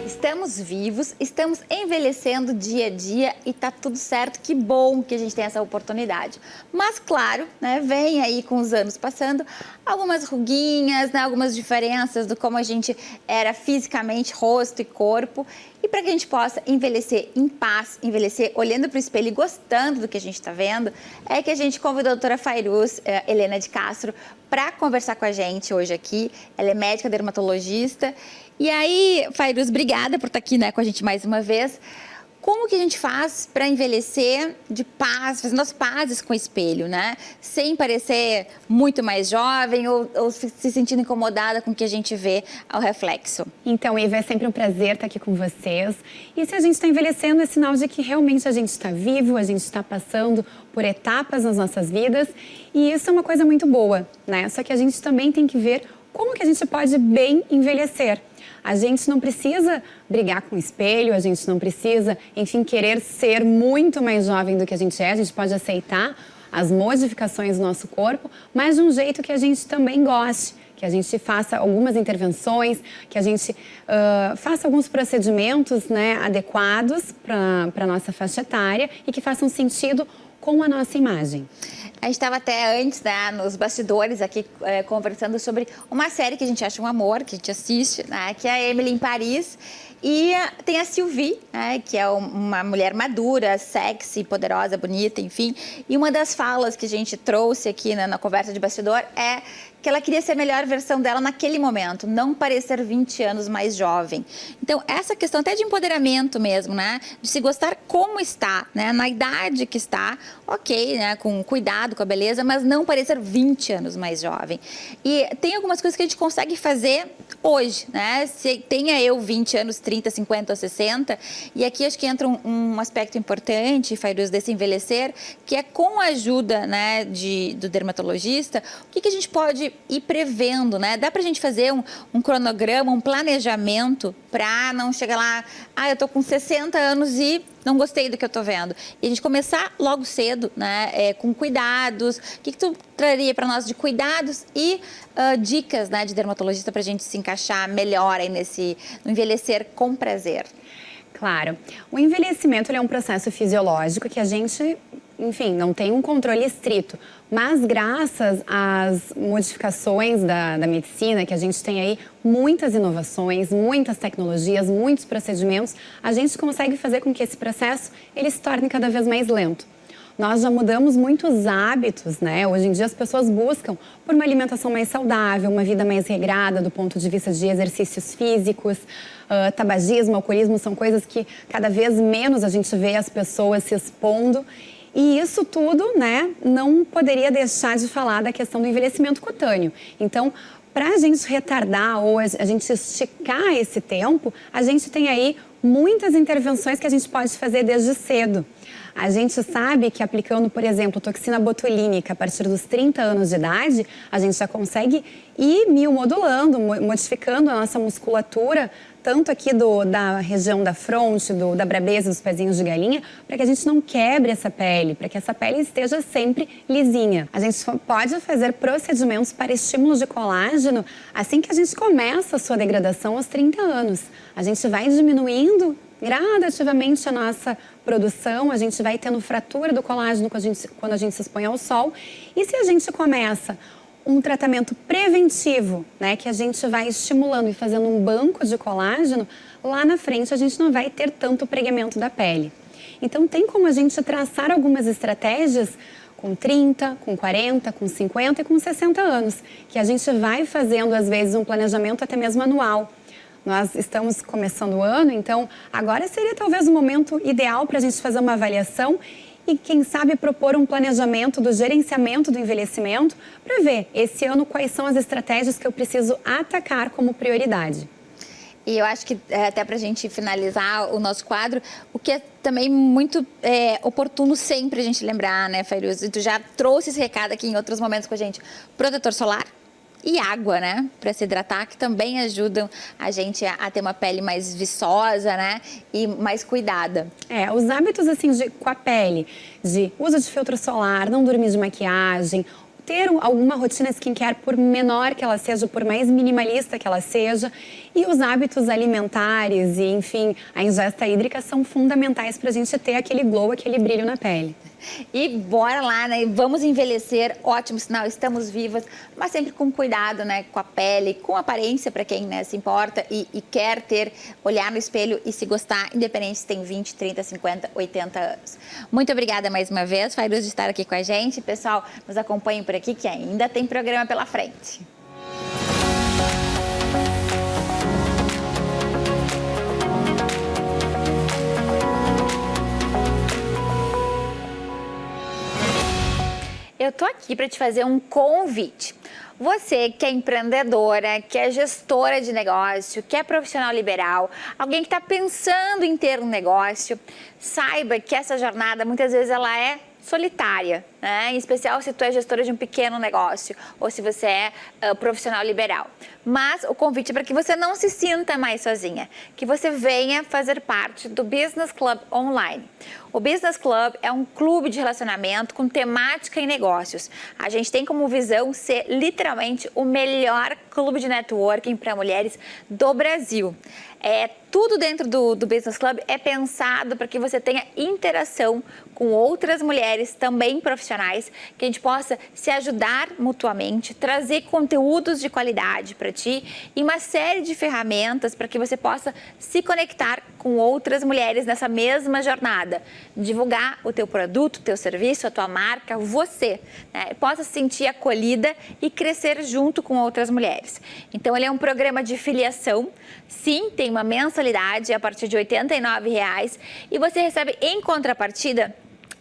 Estamos vivos, estamos envelhecendo dia a dia e tá tudo certo. Que bom que a gente tem essa oportunidade. Mas, claro, né, vem aí com os anos passando algumas ruguinhas, né, algumas diferenças do como a gente era fisicamente, rosto e corpo. E para que a gente possa envelhecer em paz, envelhecer olhando para o espelho e gostando do que a gente está vendo, é que a gente convidou a doutora Fairuz Helena de Castro para conversar com a gente hoje aqui. Ela é médica dermatologista. E aí, Fairuz, obrigada por estar aqui, né, com a gente mais uma vez. Como que a gente faz para envelhecer de paz, fazendo as pazes com o espelho, né? Sem parecer muito mais jovem ou se sentindo incomodada com o que a gente vê ao reflexo. Então, Iva, é sempre um prazer estar aqui com vocês. E se a gente está envelhecendo, é sinal de que realmente a gente está vivo, a gente está passando por etapas nas nossas vidas. E isso é uma coisa muito boa, né? Só que a gente também tem que ver como que a gente pode bem envelhecer. A gente não precisa brigar com o espelho, a gente não precisa, enfim, querer ser muito mais jovem do que a gente é. A gente pode aceitar as modificações do nosso corpo, mas de um jeito que a gente também goste, que a gente faça algumas intervenções, que a gente faça alguns procedimentos, né, adequados para a nossa faixa etária e que façam sentido com a nossa imagem. A gente estava até antes, né, nos bastidores aqui, conversando sobre uma série que a gente acha um amor, que a gente assiste, né, que é a Emily em Paris. E tem a Sylvie, né, que é uma mulher madura, sexy, poderosa, bonita, enfim. E uma das falas que a gente trouxe aqui, né, na conversa de bastidor é que ela queria ser a melhor versão dela naquele momento, não parecer 20 anos mais jovem. Então, essa questão até de empoderamento mesmo, né? De se gostar como está, né? Na idade que está, ok, né? Com cuidado, com a beleza, mas não parecer 20 anos mais jovem. E tem algumas coisas que a gente consegue fazer hoje, né? Se tenha eu 20 anos, 30, 50 ou 60, e aqui acho que entra um aspecto importante, Fairuz, desse envelhecer, que é com a ajuda, né, do dermatologista, o que a gente pode ir prevendo, né? Dá pra gente fazer um cronograma, um planejamento para não chegar lá, eu tô com 60 anos e não gostei do que eu tô vendo. E a gente começar logo cedo, né? Com cuidados. O que tu traria para nós de cuidados e dicas, né, de dermatologista pra gente se encaixar melhor aí no envelhecer com prazer? Claro. O envelhecimento ele é um processo fisiológico que a gente, enfim, não tem um controle estrito. Mas graças às modificações da medicina, que a gente tem aí muitas inovações, muitas tecnologias, muitos procedimentos, a gente consegue fazer com que esse processo ele se torne cada vez mais lento. nós já mudamos muitos hábitos, né? Hoje em dia as pessoas buscam por uma alimentação mais saudável, uma vida mais regrada do ponto de vista de exercícios físicos. Tabagismo, alcoolismo são coisas que cada vez menos a gente vê as pessoas se expondo. E isso tudo, né, não poderia deixar de falar da questão do envelhecimento cutâneo. Então, para a gente retardar ou a gente esticar esse tempo, a gente tem aí muitas intervenções que a gente pode fazer desde cedo. A gente sabe que aplicando, por exemplo, toxina botulínica a partir dos 30 anos de idade, a gente já consegue ir miomodulando, modificando a nossa musculatura, tanto aqui da região da fronte, da brabeza, dos pezinhos de galinha, para que a gente não quebre essa pele, para que essa pele esteja sempre lisinha. A gente pode fazer procedimentos para estímulo de colágeno assim que a gente começa a sua degradação aos 30 anos. A gente vai diminuindo gradativamente a nossa produção, a gente vai tendo fratura do colágeno quando a gente se expõe ao sol. E se a gente começa um tratamento preventivo, né, que a gente vai estimulando e fazendo um banco de colágeno, lá na frente a gente não vai ter tanto pregamento da pele. Então tem como a gente traçar algumas estratégias com 30, com 40, com 50 e com 60 anos, que a gente vai fazendo às vezes um planejamento até mesmo anual. Nós estamos começando o ano, então agora seria talvez o momento ideal para a gente fazer uma avaliação e, quem sabe, propor um planejamento do gerenciamento do envelhecimento para ver esse ano quais são as estratégias que eu preciso atacar como prioridade. E eu acho que, até para a gente finalizar o nosso quadro, o que é também muito oportuno sempre a gente lembrar, né, Fairuz? E tu já trouxe esse recado aqui em outros momentos com a gente. Protetor solar e água, né, para se hidratar, que também ajudam a gente a ter uma pele mais viçosa, né, e mais cuidada. Os hábitos, assim, com a pele, de uso de filtro solar, não dormir de maquiagem, ter alguma rotina skincare, por menor que ela seja, por mais minimalista que ela seja, e os hábitos alimentares e, enfim, a ingesta hídrica são fundamentais para a gente ter aquele glow, aquele brilho na pele. E bora lá, né? Vamos envelhecer, ótimo sinal, estamos vivas, mas sempre com cuidado, né? Com a pele, com a aparência, para quem, né, se importa e quer olhar no espelho e se gostar, independente se tem 20, 30, 50, 80 anos. Muito obrigada mais uma vez, Fairuz, de estar aqui com a gente. Pessoal, nos acompanhem por aqui que ainda tem programa pela frente. Eu tô aqui para te fazer um convite. Você que é empreendedora, que é gestora de negócio, que é profissional liberal, alguém que está pensando em ter um negócio, saiba que essa jornada muitas vezes ela é solitária, né? Em especial se tu é gestora de um pequeno negócio ou se você é profissional liberal. Mas o convite é para que você não se sinta mais sozinha, que você venha fazer parte do Business Club Online. O Business Club é um clube de relacionamento com temática em negócios. A gente tem como visão ser literalmente o melhor clube de networking para mulheres do Brasil. Tudo dentro do Business Club é pensado para que você tenha interação com outras mulheres também profissionais, que a gente possa se ajudar mutuamente, trazer conteúdos de qualidade para ti e uma série de ferramentas para que você possa se conectar com outras mulheres nessa mesma jornada. Divulgar o teu produto, o teu serviço, a tua marca, você, né? Possa se sentir acolhida e crescer junto com outras mulheres. Então, ele é um programa de filiação. Sim, tem uma mensalidade a partir de R$ 89,00 e você recebe em contrapartida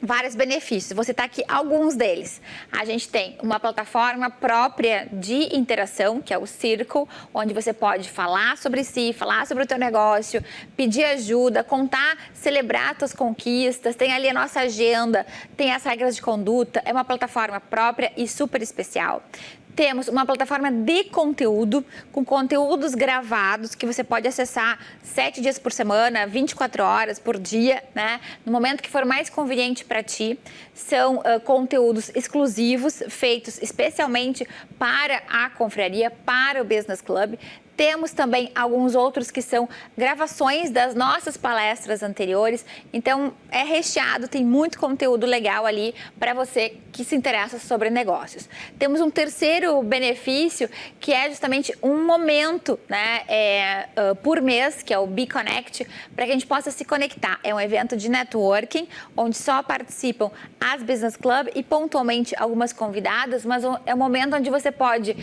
vários benefícios. Vou citar aqui alguns deles. A gente tem uma plataforma própria de interação, que é o Circle, onde você pode falar sobre si, falar sobre o teu negócio, pedir ajuda, contar, celebrar tuas conquistas. Tem ali a nossa agenda, tem as regras de conduta. É uma plataforma própria e super especial. Temos uma plataforma de conteúdo, com conteúdos gravados que você pode acessar 7 dias por semana, 24 horas por dia, né? No momento que for mais conveniente para ti. São conteúdos exclusivos, feitos especialmente para a confraria, para o Business Club. Temos também alguns outros que são gravações das nossas palestras anteriores. Então, é recheado, tem muito conteúdo legal ali para você que se interessa sobre negócios. Temos um terceiro benefício, que é justamente um momento, né, por mês, que é o Be Connect, para que a gente possa se conectar. É um evento de networking, onde só participam as Business Club e pontualmente algumas convidadas, mas é um momento onde você pode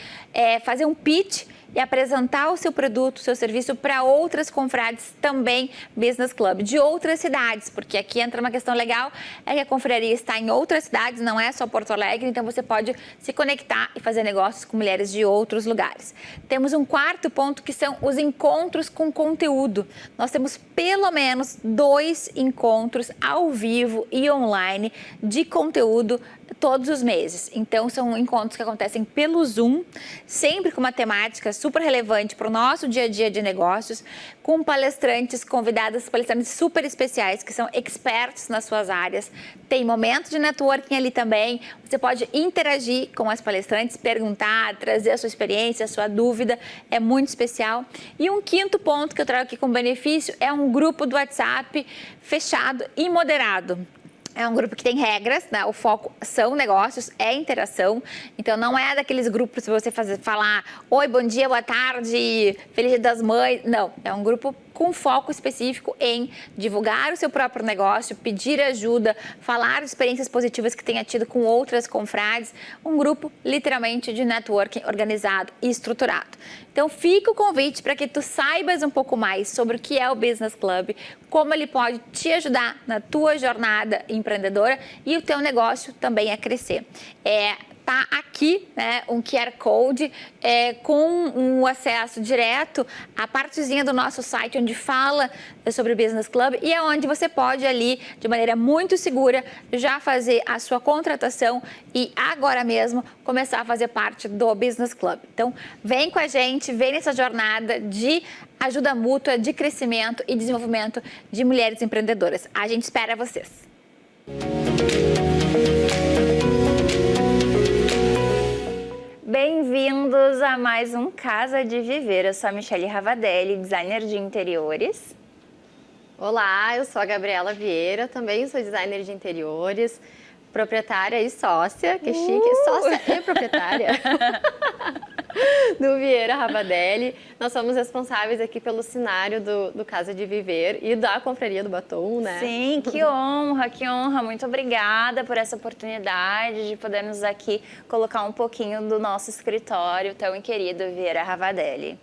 fazer um pitch e apresentar o seu produto, o seu serviço para outras confrades também Business Club, de outras cidades, porque aqui entra uma questão legal, é que a confraria está em outras cidades, não é só Porto Alegre, então você pode se conectar e fazer negócios com mulheres de outros lugares. Temos um quarto ponto, que são os encontros com conteúdo. Nós temos pelo menos 2 encontros ao vivo e online de conteúdo todos os meses. Então, são encontros que acontecem pelo Zoom, sempre com uma temática super relevante para o nosso dia a dia de negócios, com palestrantes, palestrantes super especiais, que são expertos nas suas áreas. Tem momento de networking ali também. Você pode interagir com as palestrantes, perguntar, trazer a sua experiência, a sua dúvida. É muito especial. E um quinto ponto que eu trago aqui como benefício é um grupo do WhatsApp fechado e moderado. É um grupo que tem regras, né? O foco são negócios, é interação. Então, não é daqueles grupos que você falar oi, bom dia, boa tarde, feliz dia das mães. Não, é um grupo com foco específico em divulgar o seu próprio negócio, pedir ajuda, falar experiências positivas que tenha tido com outras confrades. Um grupo, literalmente, de networking organizado e estruturado. Então, fica o convite para que tu saibas um pouco mais sobre o que é o Business Club, como ele pode te ajudar na tua jornada empreendedora e o teu negócio também a crescer. Tá aqui, né, um QR Code com um acesso direto à partezinha do nosso site onde fala sobre o Business Club e é onde você pode ali, de maneira muito segura, já fazer a sua contratação e agora mesmo começar a fazer parte do Business Club. Então, vem com a gente, vem nessa jornada de ajuda mútua, de crescimento e desenvolvimento de mulheres empreendedoras. A gente espera vocês. Bem-vindos a mais um Casa de Viver. Eu sou a Michelle Ravadelli, designer de interiores. Olá, eu sou a Gabriela Vieira, também sou designer de interiores, proprietária e sócia, que chique, sócia e proprietária do Vieira Ravadelli. Nós somos responsáveis aqui pelo cenário do Casa de Viver e da Confraria do Batom, né? Sim, que honra, que honra. Muito obrigada por essa oportunidade de podermos aqui colocar um pouquinho do nosso escritório tão querido Vieira Ravadelli.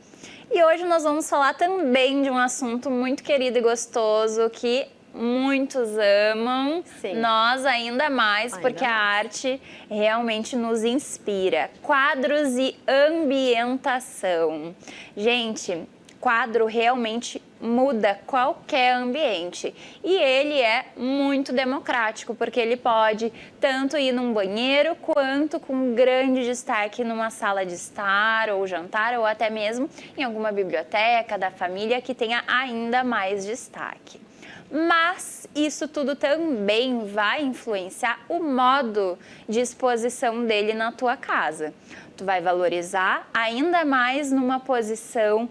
E hoje nós vamos falar também de um assunto muito querido e gostoso que muitos amam, sim. Nós ainda mais, porque a arte realmente nos inspira. Quadros e ambientação. Gente, quadro realmente muda qualquer ambiente e ele é muito democrático, porque ele pode tanto ir num banheiro quanto com grande destaque numa sala de estar ou jantar ou até mesmo em alguma biblioteca da família que tenha ainda mais destaque. Mas isso tudo também vai influenciar o modo de exposição dele na tua casa. Tu vai valorizar ainda mais numa posição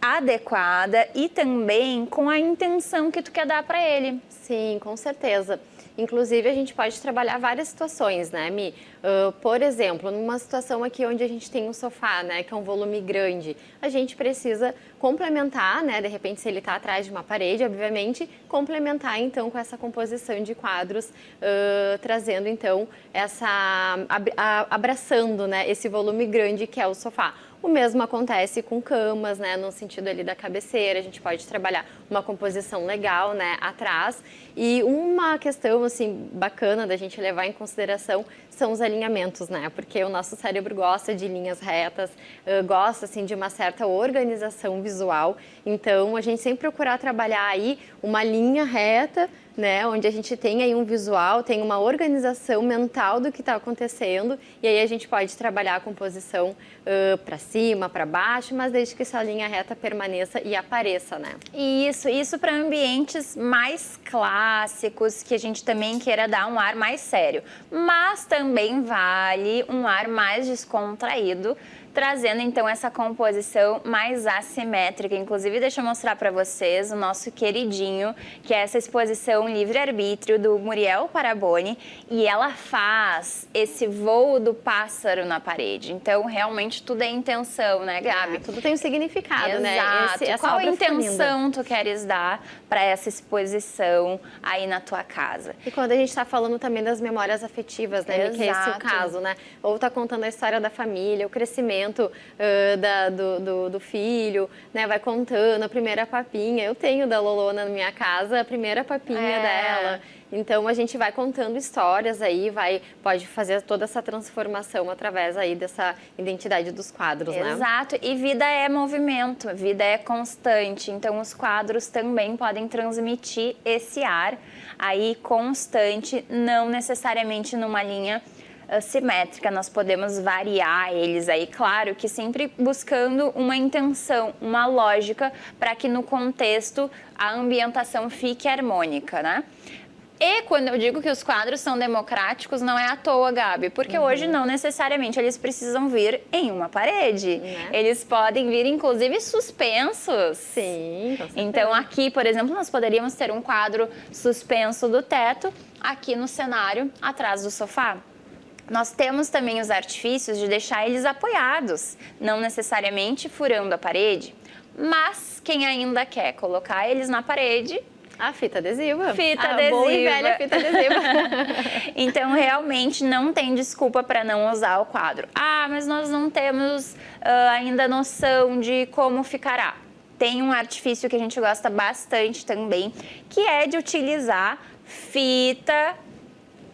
adequada e também com a intenção que tu quer dar para ele. Sim, com certeza. Inclusive, a gente pode trabalhar várias situações, né, Mi? Por exemplo, numa situação aqui onde a gente tem um sofá, né, que é um volume grande, a gente precisa complementar, né, de repente, se ele está atrás de uma parede, obviamente, complementar, então, com essa composição de quadros, trazendo, então, abraçando, né, esse volume grande que é o sofá. O mesmo acontece com camas, né, no sentido ali da cabeceira, a gente pode trabalhar uma composição legal, né, atrás. E uma questão, assim, bacana da gente levar em consideração são os alinhamentos, né, porque o nosso cérebro gosta de linhas retas, gosta, assim, de uma certa organização visual. Então, a gente sempre procurar trabalhar aí uma linha reta, né? Onde a gente tem aí um visual, tem uma organização mental do que está acontecendo, e aí a gente pode trabalhar a composição para cima, para baixo, mas desde que essa linha reta permaneça e apareça, né? Isso para ambientes mais clássicos, que a gente também queira dar um ar mais sério. Mas também vale um ar mais descontraído, trazendo então essa composição mais assimétrica. Inclusive, deixa eu mostrar para vocês o nosso queridinho, que é essa exposição Livre-Arbítrio do Muriel Paraboni, e ela faz esse voo do pássaro na parede. Então, realmente, tudo é intenção, né, Gabi? Tudo tem um significado, né? Exato. Essa Qual a obra ficou linda. intenção tu queres dar para essa exposição aí na tua casa? E quando a gente está falando também das memórias afetivas, né? Que é esse o Exato. caso, né? Ou tá contando a história da família, o crescimento do filho, né? Vai contando a primeira papinha. Eu tenho da Lolo na minha casa, a primeira papinha dela. Então, a gente vai contando histórias aí, pode fazer toda essa transformação através aí dessa identidade dos quadros, né? Exato, e vida é movimento, vida é constante, então os quadros também podem transmitir esse ar aí constante, não necessariamente numa linha simétrica, nós podemos variar eles aí, claro que sempre buscando uma intenção, uma lógica, para que no contexto a ambientação fique harmônica, né? E quando eu digo que os quadros são democráticos, não é à toa, Gabi, porque hoje não necessariamente eles precisam vir em uma parede. Eles podem vir, inclusive, suspensos. Sim, com certeza. Então, aqui, por exemplo, nós poderíamos ter um quadro suspenso do teto, aqui no cenário, atrás do sofá. Nós temos também os artifícios de deixar eles apoiados, não necessariamente furando a parede, mas quem ainda quer colocar eles na parede... A fita adesiva. Fita a adesiva. Boa e velha fita adesiva. Então, realmente, não tem desculpa para não usar o quadro. Ah, mas nós não temos ainda noção de como ficará. Tem um artifício que a gente gosta bastante também, que é de utilizar fita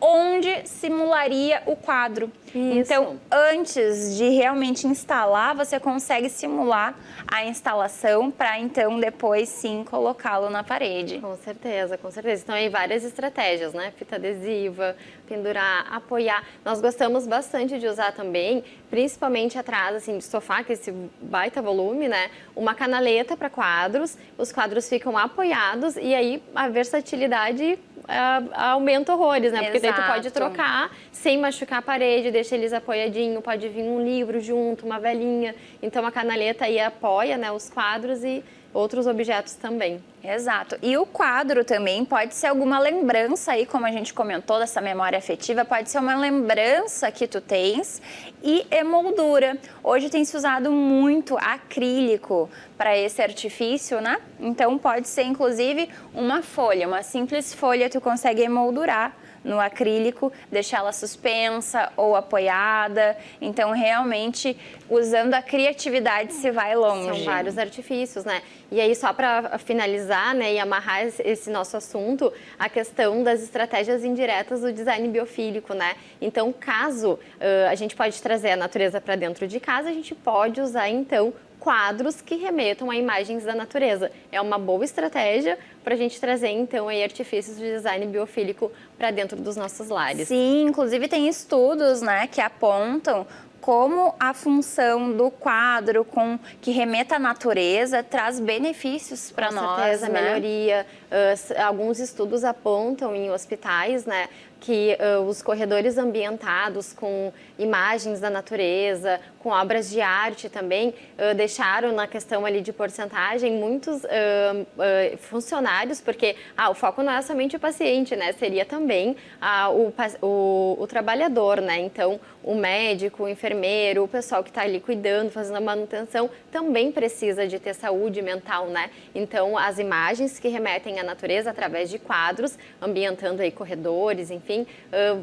onde simularia o quadro. Isso. Então, antes de realmente instalar, você consegue simular a instalação para então depois sim colocá-lo na parede. Com certeza, com certeza. Então, aí várias estratégias, né? Fita adesiva, pendurar, apoiar. Nós gostamos bastante de usar também, principalmente atrás, assim, de sofá, que é esse baita volume, né? Uma canaleta para quadros, os quadros ficam apoiados e aí a versatilidade aumenta horrores, né? Porque daí tu pode trocar sem machucar a parede, deixa eles apoiadinho, pode vir um livro junto, uma velinha. Então a canaleta aí apoia, né, os quadros e outros objetos também. Exato. E o quadro também pode ser alguma lembrança aí, como a gente comentou, dessa memória afetiva, pode ser uma lembrança que tu tens e emoldura. Hoje tem se usado muito acrílico para esse artifício, né? Então pode ser inclusive uma folha, uma simples folha tu consegue emoldurar no acrílico, deixá-la suspensa ou apoiada. Então, realmente, usando a criatividade se vai longe. São vários artifícios, né? E aí, só para finalizar, né, e amarrar esse nosso assunto, a questão das estratégias indiretas do design biofílico, né? Então, caso a gente pode trazer a natureza para dentro de casa, a gente pode usar, então, quadros que remetam a imagens da natureza. É uma boa estratégia para a gente trazer, então, aí, artifícios de design biofílico para dentro dos nossos lares. Sim, inclusive tem estudos, né, que apontam como a função do quadro que remeta à natureza traz benefícios para nós, Com certeza, né? melhoria. Alguns estudos apontam em hospitais, né, que os corredores ambientados com imagens da natureza, com obras de arte também, deixaram na questão ali de porcentagem muitos funcionários, porque o foco não é somente o paciente, né, seria também o trabalhador, né, então o médico, o enfermeiro, o pessoal que está ali cuidando, fazendo a manutenção, também precisa de ter saúde mental, né, então as imagens que remetem à natureza através de quadros, ambientando aí corredores, enfim,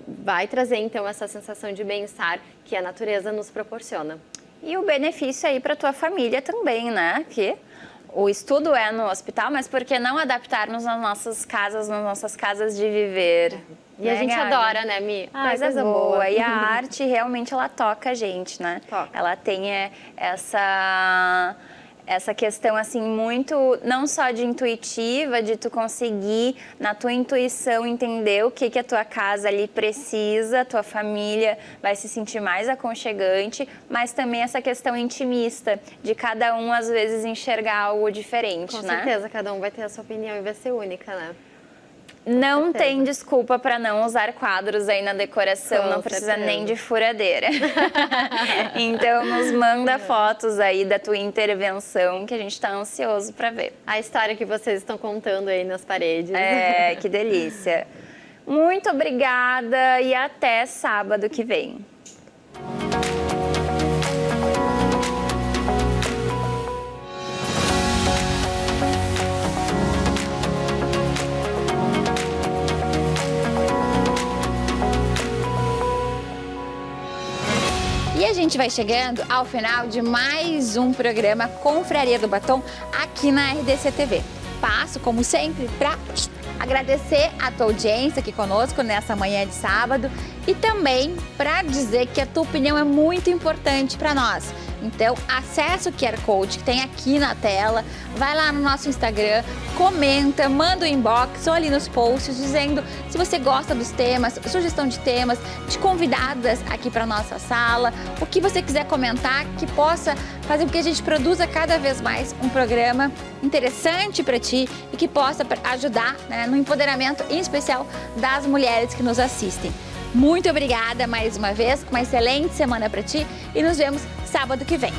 vai trazer então essa sensação de bem-estar que a natureza nos proporciona. E o benefício aí para tua família também, né? Que o estudo é no hospital, mas por que não adaptarmos nas nossas casas de viver? E a gente Gabi? adora, né, Mi? Coisa boa. E a arte realmente ela toca a gente, né? Toca. Ela tem essa questão assim muito não só de intuitiva, de tu conseguir na tua intuição entender o que a tua casa ali precisa, a tua família vai se sentir mais aconchegante, mas também essa questão intimista de cada um às vezes enxergar algo diferente, Com né? certeza, cada um vai ter a sua opinião e vai ser única, né? Não tem desculpa para não usar quadros aí na decoração, Com não precisa certeza. nem de furadeira. Então, nos manda fotos aí da tua intervenção, que a gente está ansioso para ver. A história que vocês estão contando aí nas paredes. É, que delícia. Muito obrigada e até sábado que vem. E a gente vai chegando ao final de mais um programa Confraria do Batom aqui na RDC TV. Passo, como sempre, para agradecer a tua audiência aqui conosco nessa manhã de sábado e também para dizer que a tua opinião é muito importante para nós. Então, acessa o QR Code que tem aqui na tela, vai lá no nosso Instagram, comenta, manda um inbox ou ali nos posts dizendo se você gosta dos temas, sugestão de temas, de convidadas aqui para nossa sala, o que você quiser comentar que possa fazer com que a gente produza cada vez mais um programa interessante para ti e que possa ajudar, né, no empoderamento, em especial das mulheres que nos assistem. Muito obrigada mais uma vez, uma excelente semana para ti e nos vemos sábado que vem.